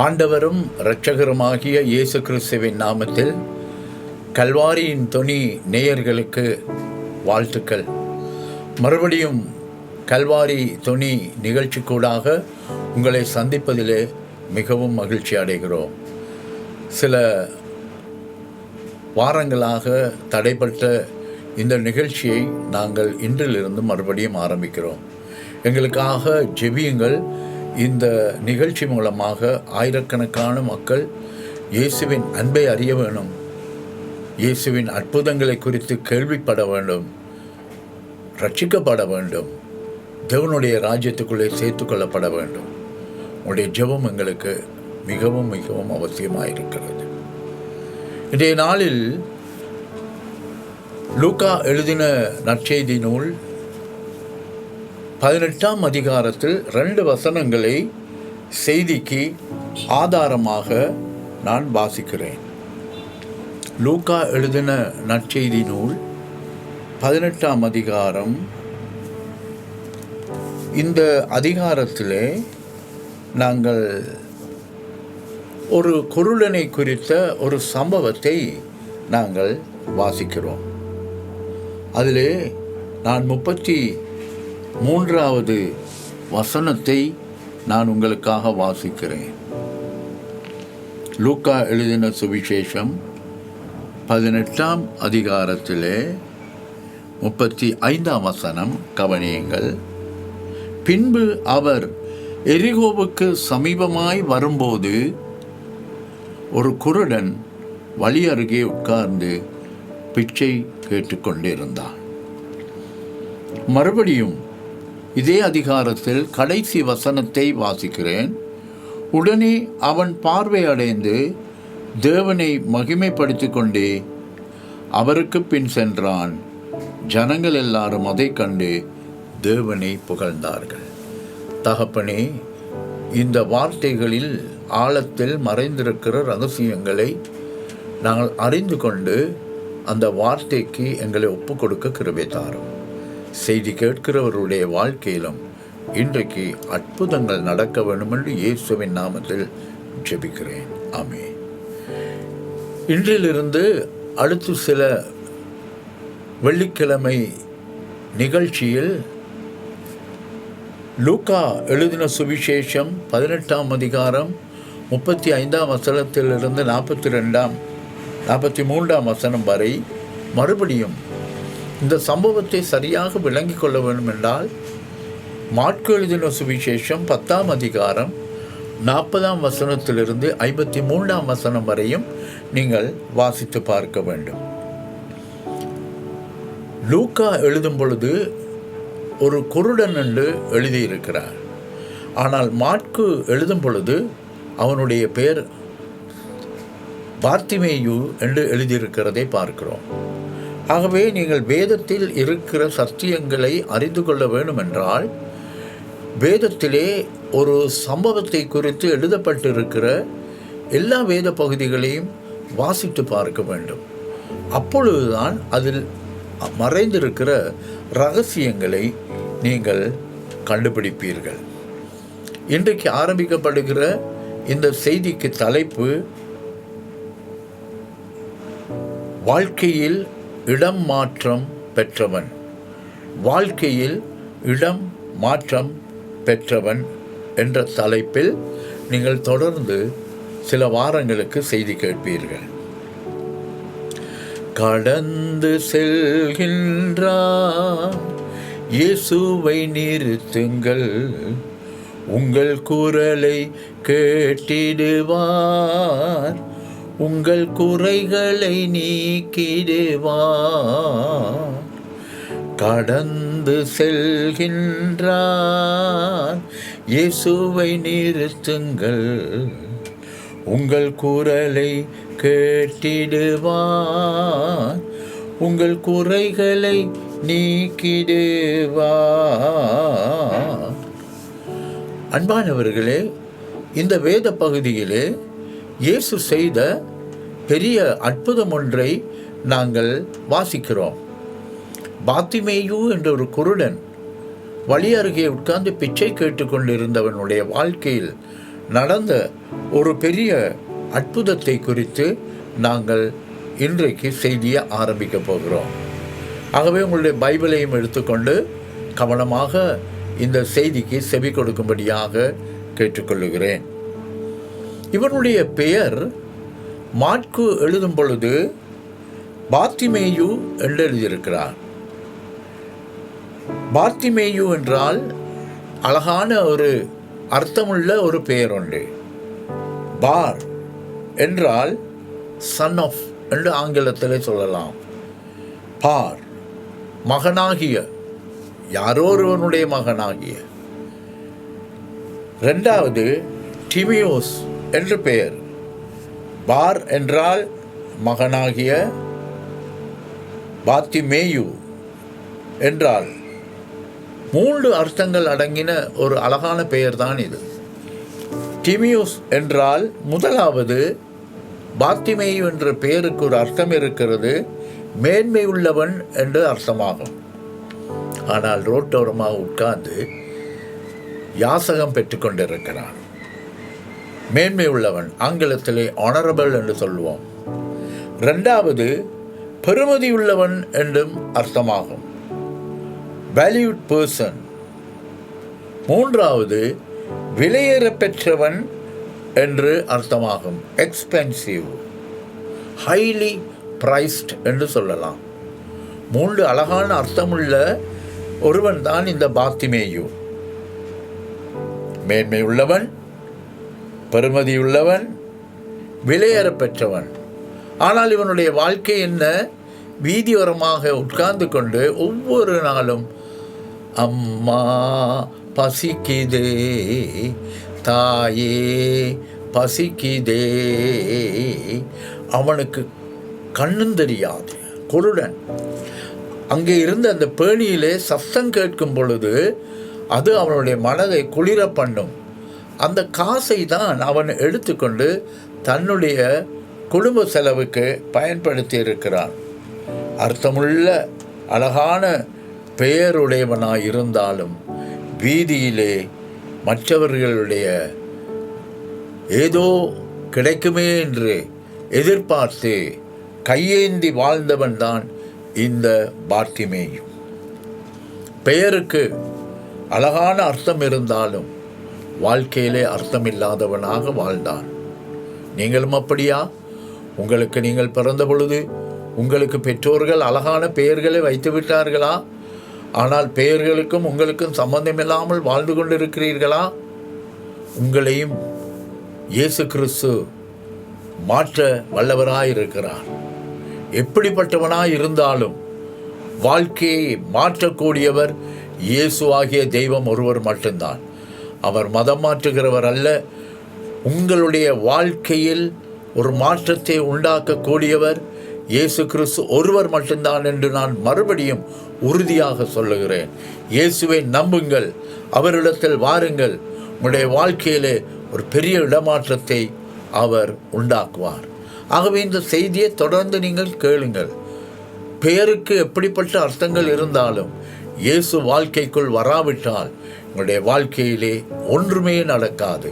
ஆண்டவரும் இரட்சகருமாகிய இயேசு கிறிஸ்துவின் நாமத்தில் கல்வாரியின் தொனி நேயர்களுக்கு வாழ்த்துக்கள். மறுபடியும் கல்வாரி தொனி நிகழ்ச்சிக்கூடாக உங்களை சந்திப்பதிலே மிகவும் மகிழ்ச்சி அடைகிறோம். சில வாரங்களாக தடைப்பட்ட இந்த நிகழ்ச்சியை நாங்கள் இன்றிலிருந்து மறுபடியும் ஆரம்பிக்கிறோம். எங்களுக்காக ஜெபியுங்கள். இந்த நிகழ்ச்சி மூலமாக ஆயிரக்கணக்கான மக்கள் இயேசுவின் அன்பை அறிய வேணும், இயேசுவின் அற்புதங்களை குறித்து கேள்விப்பட வேண்டும், ரட்சிக்கப்பட வேண்டும், தேவனுடைய ராஜ்யத்துக்குள்ளே சேர்த்து கொள்ளப்பட வேண்டும். உங்களுடைய ஜெபம் எங்களுக்கு மிகவும் மிகவும் அவசியமாக இருக்கிறது. இன்றைய நாளில் லூக்கா எழுதின நற்செய்தி நூல் 18ஆம் அதிகாரத்தில் 2 வசனங்களை செய்திக்கு ஆதாரமாக நான் வாசிக்கிறேன். லூக்கா எழுதின நற்செய்தி நூல் 18ஆம் அதிகாரம். இந்த அதிகாரத்திலே நாங்கள் ஒரு குருடனை குறித்த ஒரு சம்பவத்தை நாங்கள் வாசிக்கிறோம். அதிலே நான் 33வது வசனத்தை நான் உங்களுக்காக வாசிக்கிறேன். லூக்கா எழுதின சுவிசேஷம் 18ஆம் அதிகாரத்திலே 35ஆம் வசனம் கவனியுங்கள். பின்பு அவர் எரிகோவுக்கு சமீபமாய் வரும்போது ஒரு குருடன் வழி அருகே உட்கார்ந்து பிச்சை கேட்டுக்கொண்டிருந்தான். மறுபடியும் இதே அதிகாரத்தில் கடைசி வசனத்தை வாசிக்கிறேன். உடனே அவன் பார்வை அடைந்து தேவனை மகிமைப்படுத்தி கொண்டே அவருக்கு பின் சென்றான். ஜனங்கள் எல்லாரும் அதை கண்டு தேவனை புகழ்ந்தார்கள். தகப்பனே, இந்த வார்த்தைகளில் ஆழத்தில் மறைந்திருக்கிற ரகசியங்களை நாங்கள் அறிந்து கொண்டு அந்த வார்த்தைக்கு எங்களை ஒப்பு கொடுக்க கிருபை தாரும். செய்தி கேட்கிறவருடைய வாழ்க்கையிலும் இன்றைக்கு அற்புதங்கள் நடக்க வேண்டும் என்று இயேசுவின் நாமத்தில் ஜெபிக்கிறேன். ஆமென். இன்றிலிருந்து அடுத்து சில வெள்ளிக்கிழமை நிகழ்ச்சியில் லூக்கா எழுதின சுவிசேஷம் 18ஆம் அதிகாரம் 35ஆம் வசனத்திலிருந்து 43ஆம் வசனம் வரை மறுபடியும் இந்த சம்பவத்தை சரியாக விளங்கிக் கொள்ள வேண்டும் என்றால் மாற்கு எழுதின சுவிசேஷம் 10ஆம் அதிகாரம் 40ஆம் வசனத்திலிருந்து 53ஆம் வசனம் வரையும் நீங்கள் வாசித்து பார்க்க வேண்டும். லூக்கா எழுதும் பொழுது ஒரு குருடன் என்று எழுதியிருக்கிறார். ஆனால் மாற்கு எழுதும் பொழுது அவனுடைய பெயர் பார்த்திமேயு என்று எழுதியிருக்கிறதை பார்க்கிறோம். ஆகவே நீங்கள் வேதத்தில் இருக்கிற சத்தியங்களை அறிந்து கொள்ள வேண்டும் என்றால் வேதத்திலே ஒரு சம்பவத்தை குறித்து எழுதப்பட்டிருக்கிற எல்லா வேத பகுதிகளையும் வாசித்து பார்க்க வேண்டும். அப்பொழுதுதான் அதில் மறைந்திருக்கிற இரகசியங்களை நீங்கள் கண்டுபிடிப்பீர்கள். இன்றைக்கு ஆரம்பிக்கப்படுகிற இந்த செய்திக்கு தலைப்பு வாழ்க்கையில் இடம் மாற்றம் பெற்றவன். வாழ்க்கையில் இடம் மாற்றம் பெற்றவன் என்ற தலைப்பில் நீங்கள் தொடர்ந்து சில வாரங்களுக்கு செய்தி கேட்பீர்கள். கடந்து செல்கின்றார், இயேசுவை நிறுத்துங்கள், உங்கள் குரலை கேட்டிடுவார், உங்கள் குறைகளை நீக்கிடுவார். கடந்து செல்கின்றார், இயேசுவை நிறுத்துங்கள், உங்கள் குரலை கேட்டிடுவார், உங்கள் குறைகளை நீக்கிடுவார். அன்பானவர்களே, இந்த வேத பகுதியிலே இயேசு செய்த பெரிய அற்புதம் ஒன்றை நாங்கள் வாசிக்கிறோம். பார்த்திமேயு என்ற ஒரு குருடன் வழி அருகே உட்கார்ந்து பிச்சை கேட்டுக்கொண்டிருந்தவனுடைய வாழ்க்கையில் நடந்த ஒரு பெரிய அற்புதத்தை குறித்து நாங்கள் இன்றைக்கு செய்தியை ஆரம்பிக்க போகிறோம். ஆகவே உங்களுடைய பைபிளையும் எடுத்துக்கொண்டு கவனமாக இந்த செய்திக்கு செவி கொடுக்கும்படியாக கேட்டுக்கொள்ளுகிறேன். இவனுடைய பெயர் மாற்கு எழுதும் பொழுது பார்த்திமேயு என்று எழுதியிருக்கிறார். பார்த்திமேயு என்றால் அழகான ஒரு அர்த்தமுள்ள ஒரு பெயர் உண்டு. பார் என்றால் சன் ஆஃப் என்று ஆங்கிலத்தில் சொல்லலாம். பார் மகனாகிய, யாரோ ஒருவனுடைய மகனாகிய. இரண்டாவது டிமியோஸ் என்று பெயர். பார் என்றால் மகனாகிய, பார்த்திமேயு என்றால் 3 அர்த்தங்கள் அடங்கின ஒரு அழகான பெயர் தான் இது. டிமியோஸ் என்றால் முதலாவது, பார்த்திமேயு என்ற பெயருக்கு ஒரு அர்த்தம் இருக்கிறது, மேன்மை உள்ளவன் என்று அர்த்தமாகும். ஆனால் ரோட்டோரமாக உட்கார்ந்து யாசகம் பெற்றுக்கொண்டிருக்கிறான். மேன்மை உள்ளவன், ஆங்கிலத்திலே ஆனரபிள் என்று சொல்லுவோம். இரண்டாவது பெருமதி உள்ளவன் என்றும் அர்த்தமாகும், வேல்யூட் பர்சன். மூன்றாவது விலையேற பெற்றவன் என்று அர்த்தமாகும், எக்ஸ்பென்சிவ், ஹைலி பிரைஸ்ட் என்று சொல்லலாம். 3 அழகான அர்த்தமுள்ள ஒருவன் தான் இந்த பார்த்திமேயு. மேன்மை உள்ளவன், பெருமதியுள்ளவன், விலையேற பெற்றவன். ஆனால் இவனுடைய வாழ்க்கை என்ன? வீதியோரமாக உட்கார்ந்து கொண்டு ஒவ்வொரு நாளும் அம்மா பசிக்குதே, தாயே பசிக்குதே. அவனுக்கு கண்ணும் தெரியாது, குருடன். அங்கே இருந்த அந்த பேணியிலே சத்தம் கேட்கும் பொழுது அது அவனுடைய மனதை குளிர பண்ணும். அந்த காசை தான் அவன் எடுத்துக்கொண்டு தன்னுடைய குடும்ப செலவுக்கு பயன்படுத்தி இருக்கிறான். அர்த்தமுள்ள அழகான பெயருடையவனாய் இருந்தாலும் வீதியிலே மற்றவர்களுடைய ஏதோ கிடைக்குமே என்று எதிர்பார்த்து கையேந்தி வாழ்ந்தவன் தான் இந்த பார்த்திமேயு. பெயருக்கு அழகான அர்த்தம் இருந்தாலும் வாழ்க்கையிலே அர்த்தமில்லாதவனாக வாழ்ந்தான். நீங்களும் அப்படியா? உங்களுக்கு நீங்கள் பிறந்த பொழுது உங்களுக்கு பெற்றோர்கள் அழகான பெயர்களை வைத்து விட்டார்களா? ஆனால் பெயர்களுக்கும் உங்களுக்கும் சம்பந்தமில்லாமல் வாழ்ந்து கொண்டிருக்கிறீர்களா? உங்களையும் இயேசு கிறிஸ்து மாற்ற வல்லவராயிருக்கிறார். எப்படிப்பட்டவனாய் இருந்தாலும் வாழ்க்கையை மாற்றக்கூடியவர் இயேசு ஆகிய தெய்வம் ஒருவர் மட்டும்தான். அவர் மதம் மாற்றுகிறவர் அல்ல. உங்களுடைய வாழ்க்கையில் ஒரு மாற்றத்தை உண்டாக்கக்கூடியவர் இயேசு கிறிஸ்து ஒருவர் மட்டும்தான் என்று நான் மறுபடியும் உறுதியாக சொல்லுகிறேன். இயேசுவை நம்புங்கள், அவரிடத்தில் வாருங்கள். உங்களுடைய வாழ்க்கையிலே ஒரு பெரிய இடமாற்றத்தை அவர் உண்டாக்குவார். ஆகவே இந்த செய்தியை தொடர்ந்து நீங்கள் கேளுங்கள். பெயருக்கு எப்படிப்பட்ட அர்த்தங்கள் இருந்தாலும் இயேசு வாழ்க்கைக்குள் வராவிட்டால் உங்களுடைய வாழ்க்கையிலே ஒன்றுமே நடக்காது.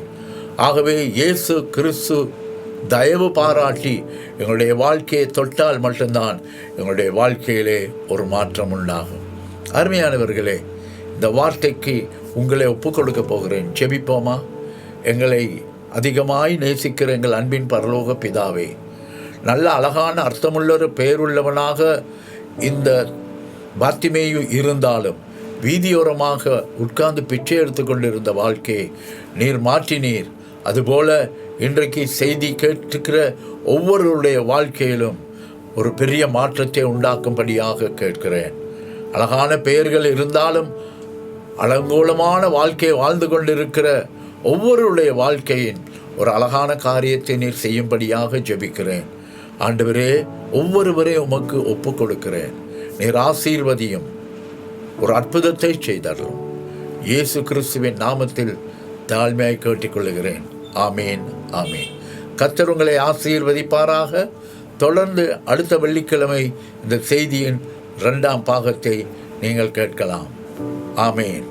ஆகவே இயேசு கிறிஸ்து தயவு பாராட்டி எங்களுடைய வாழ்க்கையை தொட்டால் மட்டும்தான் எங்களுடைய வாழ்க்கையிலே ஒரு மாற்றம் உண்டாகும். அருமையானவர்களே, இந்த வார்த்தைக்கு உங்களை ஒப்புக் கொடுக்க போகிறேன். ஜெபிப்போமா? எங்களை அதிகமாய் நேசிக்கிற எங்கள் அன்பின் பரலோக பிதாவே, நல்ல அழகான அர்த்தமுள்ள ஒரு பெயருள்ளவனாக இந்த பார்த்திமேயு இருந்தாலும் வீதியோரமாக உட்கார்ந்து பிச்சை எடுத்து கொண்டிருந்த வாழ்க்கையை நீர் மாற்றினீர். அதுபோல இன்றைக்கு செய்தி கேட்டிருக்கிற ஒவ்வொருவருடைய வாழ்க்கையிலும் ஒரு பெரிய மாற்றத்தை உண்டாக்கும்படியாக கேட்கிறேன். அழகான பெயர்கள் இருந்தாலும் அலங்கோலமான வாழ்க்கையை வாழ்ந்து கொண்டிருக்கிற ஒவ்வொருடைய வாழ்க்கையின் ஒரு அழகான காரியத்தை நீர் செய்யும்படியாக ஜெபிக்கிறேன். ஆண்டவரே, ஒவ்வொருவரையும் உமக்கு ஒப்புக் கொடுக்கிறேன். நீர் ஆசீர்வதியும், ஒரு அற்புதத்தை செய்தரும். இயேசு கிறிஸ்துவின் நாமத்தில் தாழ்மையாய் கேட்டுக்கொள்கிறேன். ஆமேன், ஆமேன். கர்த்தர் உங்களை ஆசீர்வதிப்பாராக. தொடர்ந்து அடுத்த வெள்ளிக்கிழமை இந்த செய்தியின் 2ஆம் பாகத்தை நீங்கள் கேட்கலாம். ஆமேன்.